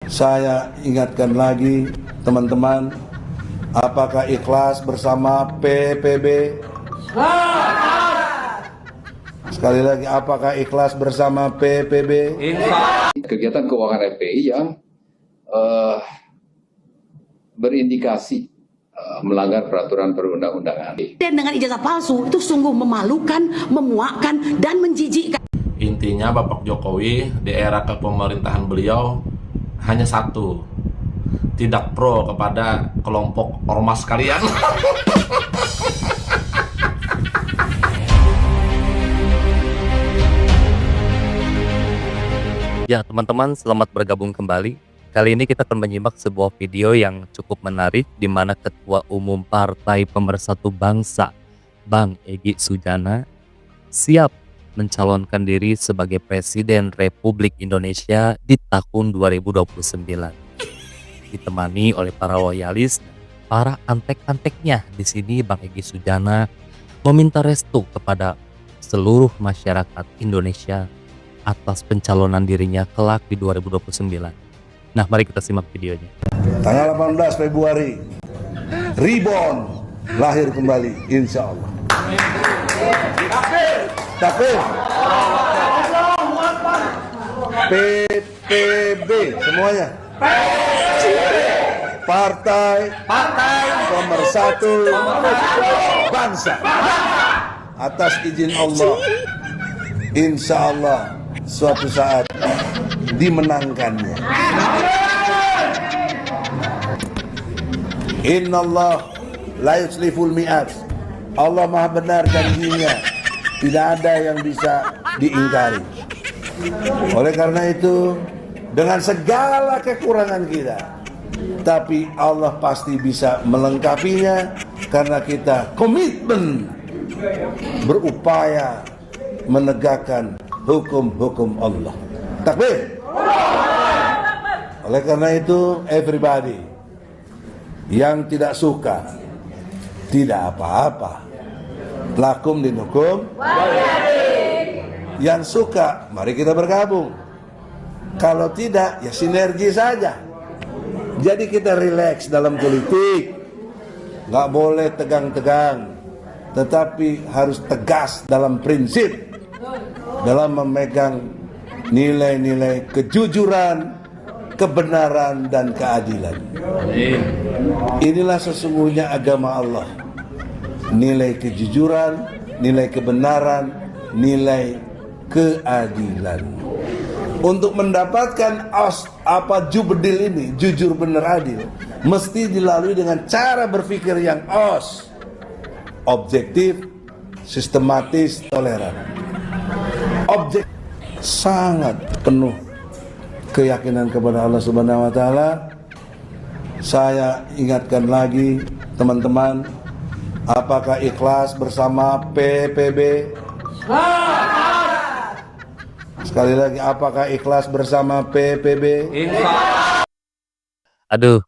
Saya ingatkan lagi teman-teman, apakah ikhlas bersama PPB? Sekali lagi, apakah ikhlas bersama PPB? Kegiatan keuangan FPI yang berindikasi melanggar peraturan perundang-undangan. Dan dengan ijazah palsu itu sungguh memalukan, memuakkan, dan menjijikkan. Intinya Bapak Jokowi di era kepemerintahan beliau hanya satu, tidak pro kepada kelompok ormas kalian. Ya teman-teman, selamat bergabung kembali. Kali ini kita akan menyimak sebuah video yang cukup menarik di mana Ketua Umum Partai Pemersatu Bangsa, Bang Egy Sujana, siap mencalonkan diri sebagai Presiden Republik Indonesia di tahun 2029. Ditemani oleh para loyalis, para antek-anteknya. Di sini Bang Egy Sujana meminta restu kepada seluruh masyarakat Indonesia atas pencalonan dirinya kelak di 2029. Nah, mari kita simak videonya. Tanggal 18 Februari, Reborn lahir kembali, insya Allah. Takbir. PPB semuanya. Partai Pemersatu Bangsa. Atas izin Allah, insya Allah suatu saat dimenangkannya. Innallah la yukhliful mi'ad. Allah maha benar janjinya, tidak ada yang bisa diingkari. Oleh karena itu, dengan segala kekurangan kita, tapi Allah pasti bisa melengkapinya karena kita komitmen berupaya menegakkan hukum-hukum Allah. Takbir. Oleh karena itu, everybody yang tidak suka, tidak apa-apa. Lakum dinukum. Yang suka, mari kita bergabung. Kalau tidak, ya sinergi saja. Jadi kita rileks dalam politik. Nggak boleh tegang-tegang, tetapi harus tegas dalam prinsip, dalam memegang nilai-nilai kejujuran, kebenaran, dan keadilan. Inilah sesungguhnya agama Allah. Nilai kejujuran, nilai kebenaran, nilai keadilan. Untuk mendapatkan jubedil ini, jujur benar adil, mesti dilalui dengan cara berpikir yang objektif, sistematis, toleran. Sangat penuh keyakinan kepada Allah Subhanahu wa taala. Saya ingatkan lagi teman-teman, apakah ikhlas bersama PPB? Sekali lagi, apakah ikhlas bersama PPB? Aduh,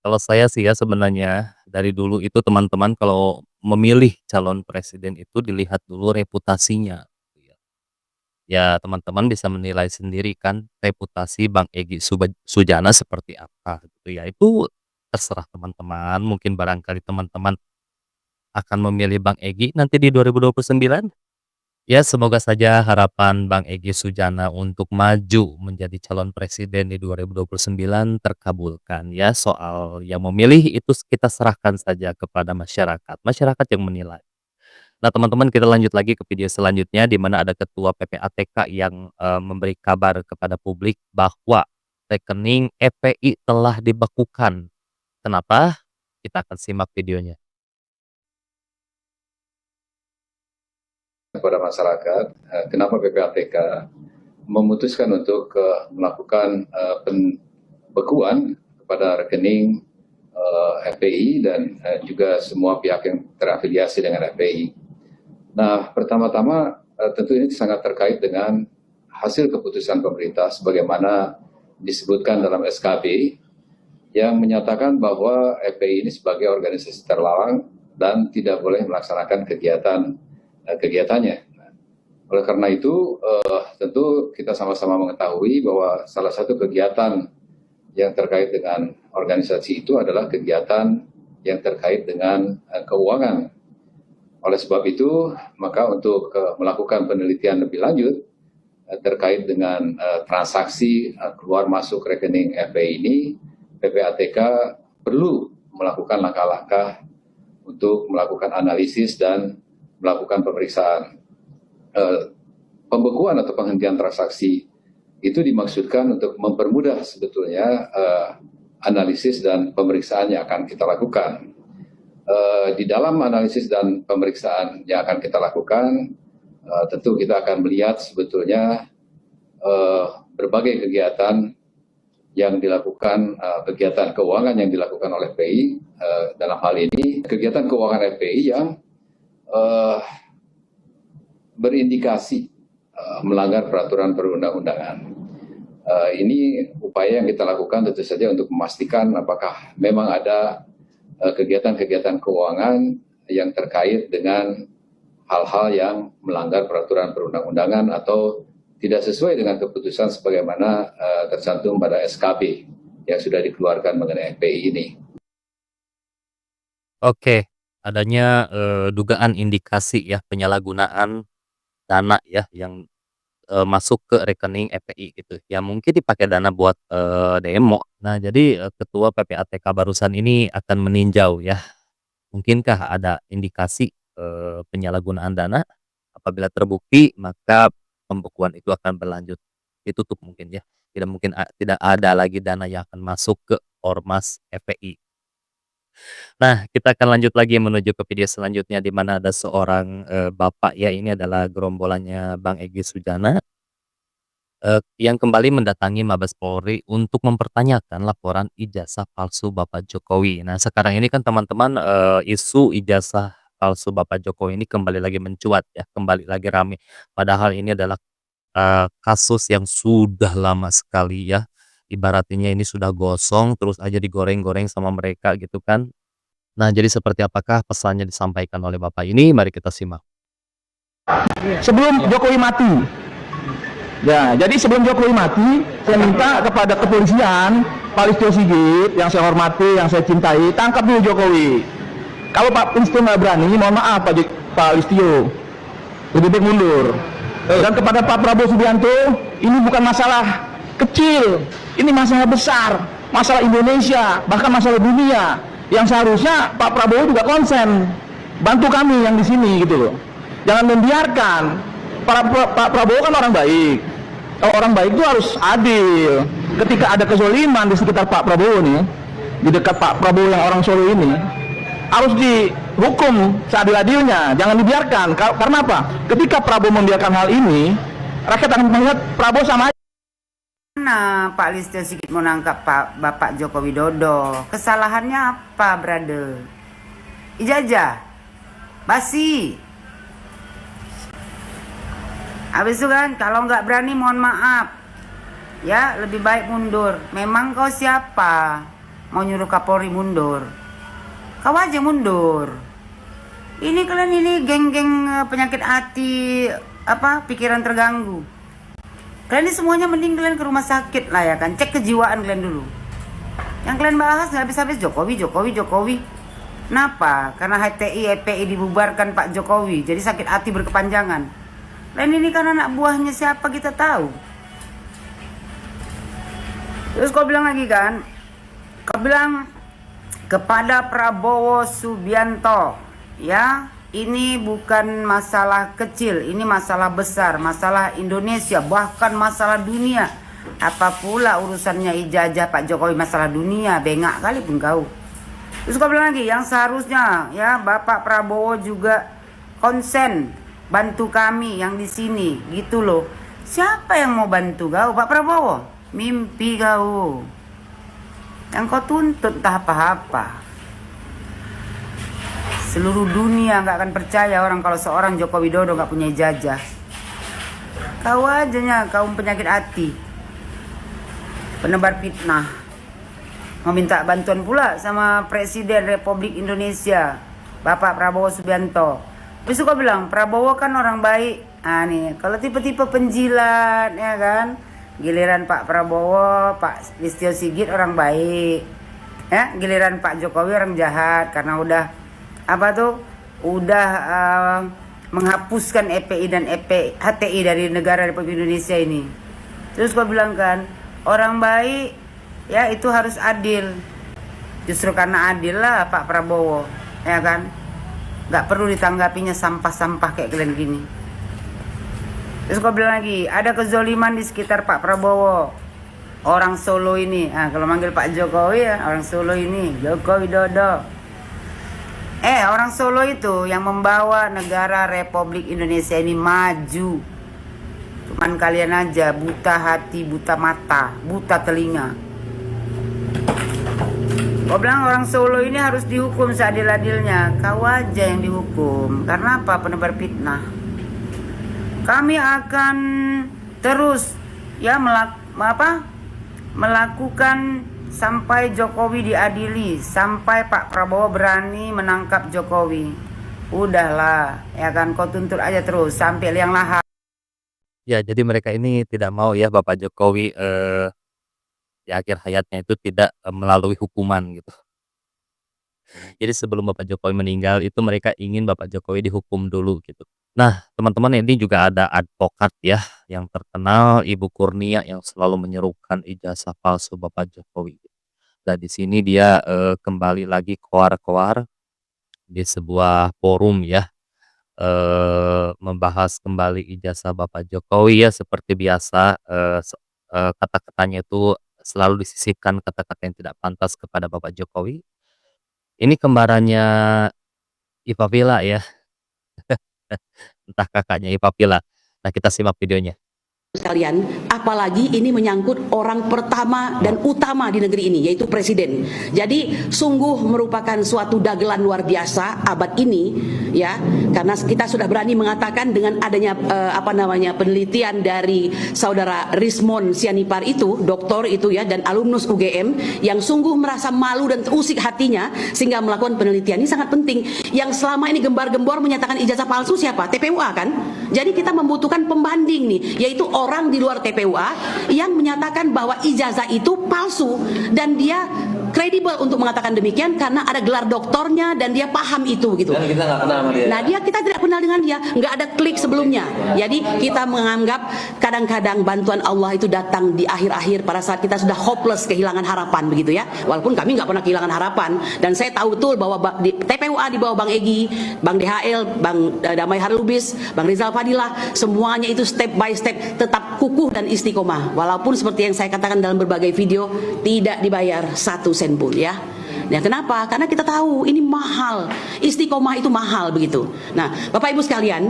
kalau saya sih ya sebenarnya dari dulu itu teman-teman kalau memilih calon presiden itu dilihat dulu reputasinya. Ya teman-teman bisa menilai sendiri kan reputasi Bang Egy Sujana seperti apa gitu ya. Itu terserah teman-teman, mungkin barangkali teman-teman akan memilih Bang Egy nanti di 2029. Ya semoga saja harapan Bang Egy Sujana untuk maju menjadi calon presiden di 2029 terkabulkan ya. Soal yang memilih itu kita serahkan saja kepada masyarakat, masyarakat yang menilai. Nah teman-teman, kita lanjut lagi ke video selanjutnya di mana ada Ketua PPATK yang memberi kabar kepada publik bahwa rekening FPI telah dibekukan. Kenapa? Kita akan simak videonya. Kepada masyarakat, kenapa PPATK memutuskan untuk melakukan pembekuan kepada rekening FPI dan juga semua pihak yang terafiliasi dengan FPI. Nah, pertama-tama tentu ini sangat terkait dengan hasil keputusan pemerintah sebagaimana disebutkan dalam SKB yang menyatakan bahwa FPI ini sebagai organisasi terlarang dan tidak boleh melaksanakan kegiatannya. Oleh karena itu, tentu kita sama-sama mengetahui bahwa salah satu kegiatan yang terkait dengan organisasi itu adalah kegiatan yang terkait dengan keuangan. Oleh sebab itu, maka untuk melakukan penelitian lebih lanjut terkait dengan transaksi keluar masuk rekening FPI ini, PPATK perlu melakukan langkah-langkah untuk melakukan analisis dan melakukan pemeriksaan. Pembekuan atau penghentian transaksi itu dimaksudkan untuk mempermudah sebetulnya analisis dan pemeriksaan yang akan kita lakukan. Di dalam analisis dan pemeriksaan yang akan kita lakukan, tentu kita akan melihat sebetulnya berbagai kegiatan yang dilakukan, kegiatan keuangan yang dilakukan oleh FPI, dalam hal ini kegiatan keuangan FPI yang berindikasi melanggar peraturan perundang-undangan. Ini upaya yang kita lakukan tentu saja untuk memastikan apakah memang ada kegiatan-kegiatan keuangan yang terkait dengan hal-hal yang melanggar peraturan perundang-undangan atau tidak sesuai dengan keputusan sebagaimana tercantum pada SKB yang sudah dikeluarkan mengenai FPI ini. Oke, adanya dugaan indikasi ya penyalahgunaan dana ya yang masuk ke rekening FPI gitu. Ya mungkin dipakai dana buat demo. Nah, jadi ketua PPATK barusan ini akan meninjau ya. Mungkinkah ada indikasi penyalahgunaan dana? Apabila terbukti, maka pembekuan itu akan berlanjut ditutup mungkin ya. Tidak ada lagi dana yang akan masuk ke Ormas FPI. Nah, kita akan lanjut lagi menuju ke video selanjutnya di mana ada seorang bapak ya, ini adalah gerombolannya Bang Egy Sujana yang kembali mendatangi Mabes Polri untuk mempertanyakan laporan ijazah palsu Bapak Jokowi. Nah, sekarang ini kan teman-teman isu ijazah palsu Bapak Jokowi ini kembali lagi mencuat ya, kembali lagi rame. Padahal ini adalah kasus yang sudah lama sekali ya. Ibaratnya ini sudah gosong terus aja digoreng-goreng sama mereka gitu kan. Nah, jadi seperti apakah pesannya disampaikan oleh Bapak ini? Mari kita simak. Sebelum Jokowi mati. Ya, jadi sebelum Jokowi mati, saya minta kepada kepolisian, Pak Listio Sigit, yang saya hormati, yang saya cintai, tangkap dulu Jokowi. Kalau Pak Listio nggak berani, mohon maaf Pak Listio, lebih baik mundur. Dan kepada Pak Prabowo Subianto, ini bukan masalah kecil, ini masalah besar, masalah Indonesia, bahkan masalah dunia, yang seharusnya Pak Prabowo juga konsen, bantu kami yang di sini gitu loh. Jangan membiarkan. Pak Prabowo kan orang baik. Kalau orang baik itu harus adil. Ketika ada kezoliman di sekitar Pak Prabowo nih, di dekat Pak Prabowo yang orang Solo ini, harus dihukum seadil-adilnya. Jangan dibiarkan. Karena apa? Ketika Prabowo membiarkan hal ini, rakyat akan melihat Prabowo sama aja. Mana Pak Listio Sigit mau nangkap Bapak Joko Widodo? Kesalahannya apa, brother? Ijazah? Basi? Habis itu kan, kalau nggak berani mohon maaf. Ya, lebih baik mundur. Memang kau siapa? Mau nyuruh Kapolri mundur? Kau aja mundur. Ini kalian ini geng-geng penyakit hati, pikiran terganggu. Kalian ini semuanya mending kalian ke rumah sakit lah ya kan. Cek kejiwaan kalian dulu. Yang kalian bahas nggak habis-habis Jokowi. Kenapa? Karena HTI, EPI dibubarkan Pak Jokowi. Jadi sakit hati berkepanjangan. Kalian ini kan anak buahnya siapa kita tahu. Terus kau bilang lagi kan. Kau bilang kepada Prabowo Subianto. Ya. Ini bukan masalah kecil, ini masalah besar, masalah Indonesia, bahkan masalah dunia. Apa pula urusannya ijazah Pak Jokowi masalah dunia, bengak kali pun kau. Terus kau bilang lagi, yang seharusnya ya Bapak Prabowo juga konsen bantu kami yang di sini, gitu loh. Siapa yang mau bantu kau, Pak Prabowo? Mimpi kau. Yang kau tuntut entah apa-apa. Seluruh dunia nggak akan percaya orang kalau seorang Joko Widodo nggak punya ijazah. Kau ajanya kaum penyakit hati, penebar fitnah, mau minta bantuan pula sama Presiden Republik Indonesia, Bapak Prabowo Subianto. Terus kau bilang Prabowo kan orang baik. Nih kalau tipe-tipe penjilat ya kan, Giliran Pak Prabowo, Pak Listio Sigit orang baik. Ya, giliran Pak Jokowi orang jahat karena udah menghapuskan EPI dan HTI dari negara Republik Indonesia ini. Terus gua bilang kan, orang baik ya itu harus adil. Justru karena adil lah Pak Prabowo, ya kan? Gak perlu ditanggapinya sampah-sampah kayak kalian gini. Terus gua bilang lagi, ada kezoliman di sekitar Pak Prabowo. Orang Solo ini, kalau manggil Pak Jokowi ya, orang Solo ini, Joko Widodo. Orang Solo itu yang membawa negara Republik Indonesia ini maju. Cuman kalian aja buta hati, buta mata, buta telinga. Gua bilang orang Solo ini harus dihukum seadil-adilnya. Kau aja yang dihukum. Karena apa? Penebar fitnah. Kami akan terus ya melakukan sampai Jokowi diadili, sampai Pak Prabowo berani menangkap Jokowi. Udahlah, ya kan, kau tuntut aja terus sampai liang lahat. Ya, jadi mereka ini tidak mau ya Bapak Jokowi di akhir hayatnya itu tidak melalui hukuman gitu. Jadi sebelum Bapak Jokowi meninggal itu mereka ingin Bapak Jokowi dihukum dulu gitu. Nah, teman-teman, ini juga ada advokat ya yang terkenal, Ibu Kurnia, yang selalu menyerukan ijazah palsu Bapak Jokowi. Dan di sini dia kembali lagi koar-koar di sebuah forum ya, membahas kembali ijazah Bapak Jokowi ya, seperti biasa kata-katanya itu selalu disisipkan kata-kata yang tidak pantas kepada Bapak Jokowi. Ini kembarannya Iva Villa ya. Entah kakaknya Iva Villa. Nah, kita simak videonya. Sekalian, apalagi ini menyangkut orang pertama dan utama di negeri ini, yaitu presiden. Jadi sungguh merupakan suatu dagelan luar biasa abad ini, ya, karena kita sudah berani mengatakan dengan adanya penelitian dari saudara Rismon Sianipar itu, doktor itu ya, dan alumnus UGM yang sungguh merasa malu dan terusik hatinya sehingga melakukan penelitian ini sangat penting. Yang selama ini gembar-gembor menyatakan ijazah palsu siapa? TPUA kan? Jadi kita membutuhkan pembanding nih, yaitu orang di luar TPUA yang menyatakan bahwa ijazah itu palsu dan dia kredibel untuk mengatakan demikian karena ada gelar doktornya dan dia paham itu gitu. Dan kita nggak kenal sama dia. Nah, kita tidak kenal dengan dia, nggak ada klik sebelumnya. Jadi kita menganggap kadang-kadang bantuan Allah itu datang di akhir-akhir pada saat kita sudah hopeless, kehilangan harapan begitu ya. Walaupun kami nggak pernah kehilangan harapan dan saya tahu betul bahwa di TPUA di bawah Bang Egy, Bang DHL, Bang Damai Harlubis, Bang Rizal Fadilah, semuanya itu step by step tetap kukuh dan istiqomah. Walaupun seperti yang saya katakan dalam berbagai video, tidak dibayar 1 sen pun ya. Nah, kenapa? Karena kita tahu ini mahal. Istiqomah itu mahal begitu. Nah, Bapak Ibu sekalian,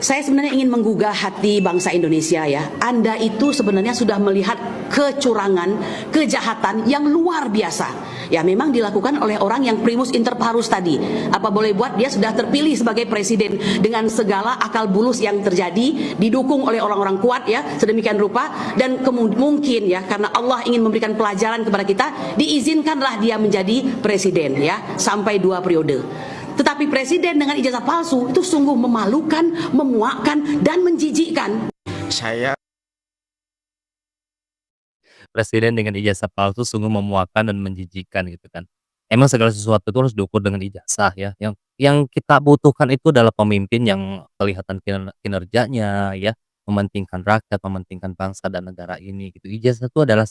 saya sebenarnya ingin menggugah hati bangsa Indonesia ya. Anda itu sebenarnya sudah melihat kecurangan, kejahatan yang luar biasa. Ya, memang dilakukan oleh orang yang primus inter pares tadi. Apa boleh buat, dia sudah terpilih sebagai presiden dengan segala akal bulus yang terjadi, didukung oleh orang-orang kuat ya, sedemikian rupa, dan mungkin ya karena Allah ingin memberikan pelajaran kepada kita, diizinkanlah dia menjadi presiden ya sampai 2 periode. Tetapi presiden dengan ijazah palsu itu sungguh memalukan, memuakkan, dan menjijikkan. Presiden dengan ijazah palsu sungguh memuakkan dan menjijikkan gitu kan. Emang segala sesuatu itu harus diukur dengan ijazah ya. Yang kita butuhkan itu adalah pemimpin yang kelihatan kinerjanya ya, mementingkan rakyat, mementingkan bangsa dan negara ini gitu. Ijazah itu adalah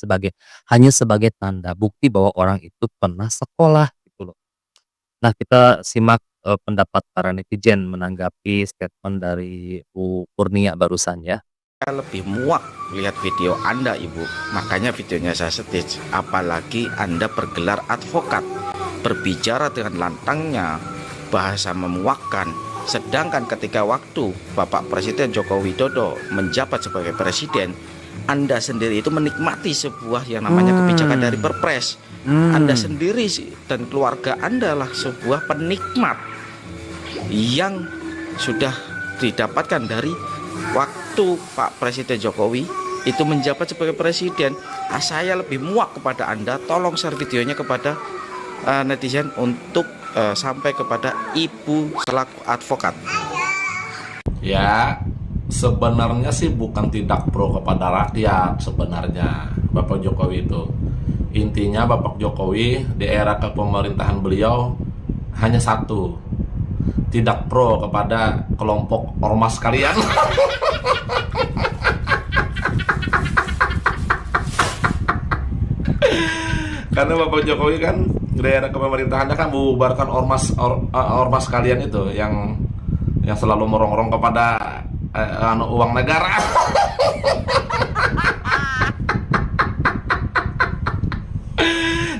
hanya sebagai tanda bukti bahwa orang itu pernah sekolah gitu loh. Nah, kita simak pendapat para netizen menanggapi statement dari Bu Kurnia barusan ya. Saya lebih muak lihat video Anda, Ibu. Makanya videonya saya stage. Apalagi Anda bergelar advokat, berbicara dengan lantangnya, bahasa memuakkan. Sedangkan ketika waktu Bapak Presiden Joko Widodo menjabat sebagai presiden, Anda sendiri itu menikmati sebuah yang namanya kebijakan dari Perpres. Anda sendiri dan keluarga Anda lah sebuah penikmat yang sudah didapatkan dari waktu Pak Presiden Jokowi itu menjabat sebagai presiden. Saya lebih muak kepada Anda. Tolong share videonya kepada netizen untuk sampai kepada Ibu selaku advokat. Ya, Sebenarnya sih bukan tidak pro kepada rakyat sebenarnya Bapak Jokowi itu. Intinya Bapak Jokowi di era kepemerintahan beliau hanya satu, tidak pro kepada kelompok ormas kalian. Karena Bapak Jokowi kan di era kepemerintahannya kan membubarkan ormas kalian itu yang selalu merongrong kepada uang negara.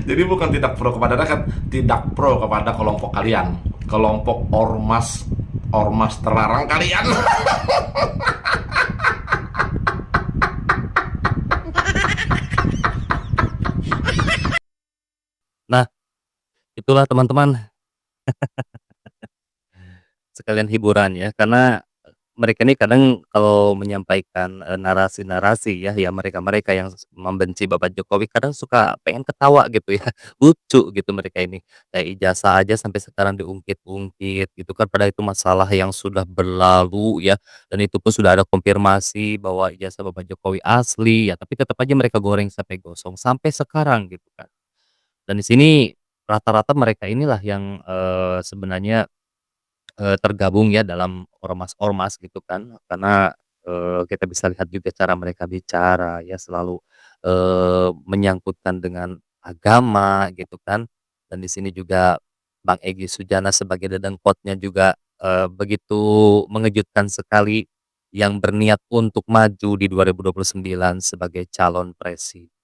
Jadi bukan tidak pro kepada rakyat, tidak pro kepada kelompok kalian, kelompok ormas terlarang kalian. Nah, itulah teman-teman sekalian hiburan ya, karena mereka ini kadang kalau menyampaikan, narasi-narasi ya mereka-mereka yang membenci Bapak Jokowi kadang suka pengen ketawa gitu ya, lucu gitu mereka ini. Kayak ijazah aja sampai sekarang diungkit-ungkit gitu kan, padahal itu masalah yang sudah berlalu ya, dan itu pun sudah ada konfirmasi bahwa ijazah Bapak Jokowi asli ya, tapi tetap aja mereka goreng sampai gosong, sampai sekarang gitu kan. Dan di sini rata-rata mereka inilah yang, sebenarnya tergabung ya dalam ormas-ormas gitu kan, karena, kita bisa lihat juga cara mereka bicara ya selalu, menyangkutkan dengan agama gitu kan, dan di sini juga Bang Egy Sujana sebagai dedengkotnya juga, begitu mengejutkan sekali, yang berniat untuk maju di 2029 sebagai calon presiden.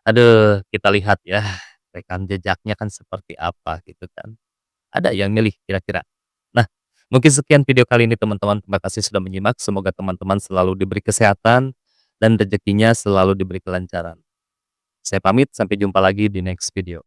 Aduh, kita lihat ya, rekam jejaknya kan seperti apa gitu kan. Ada yang milih kira-kira? Nah, mungkin sekian video kali ini teman-teman. Terima kasih sudah menyimak. Semoga teman-teman selalu diberi kesehatan dan rezekinya selalu diberi kelancaran. Saya pamit, sampai jumpa lagi di next video.